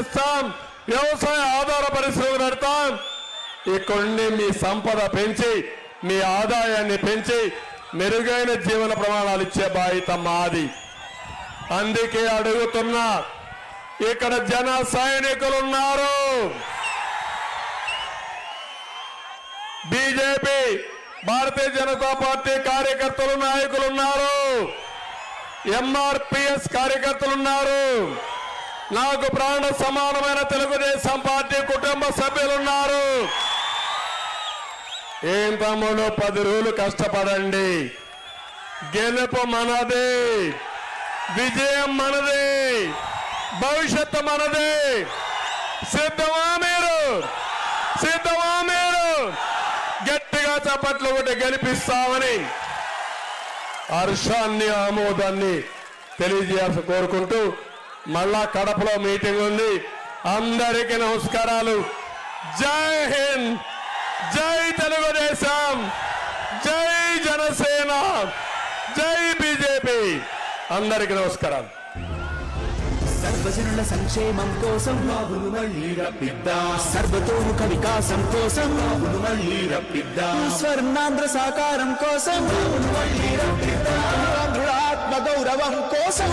చేస్తాం, వ్యవసాయ ఆధార పరిశ్రమలు పెడతాం. ఇక్కడి మీ సంపద పెంచి మీ ఆదాయాన్ని పెంచి మెరుగైన జీవన ప్రమాణాలు ఇచ్చే బాధ్యత మాది. అందుకే అడుగుతున్నా, ఇక్కడ జన సైనికులు ఉన్నారు, బీజేపీ భారతీయ జనతా పార్టీ కార్యకర్తలు నాయకులు ఉన్నారు, ఎంఆర్పిఎస్ కార్యకర్తలు ఉన్నారు, నాకు ప్రాణ సమానమైన తెలుగుదేశం పార్టీ కుటుంబ సభ్యులు ఉన్నారు. ఏం తమ్ముడు 10 రోజులు కష్టపడండి, గెలుపు మనదే, విజయం మనదే, భవిష్యత్తు మనదే. సిద్ధమా మీరు? సిద్ధమా మీరు? గట్టిగా చప్పట్లు ఒకటి గెలిపిస్తామని హర్షాన్ని ఆమోదాన్ని తెలియజేయాల్సి కోరుకుంటూ మళ్ళా కడపలో మీటింగ్ ఉంది. అందరికీ నమస్కారాలు. జై హింద్, జై తెలుగుదేశం, జై జనసేన, జై బీజేపీ. అందరికీ నమస్కారాలు. సర్వజనుల సంక్షేమం కోసం బాబును మళ్ళీ రప్పిద్దాం, సర్వతోముఖ వికాసం కోసం బాబును మళ్ళీ రప్పిద్దాం, స్వర్ణాంధ్ర సాకారం కోసం బాబును మళ్ళీ రప్పిద్దాం, ఆంధ్రుల ఆత్మ గౌరవం కోసం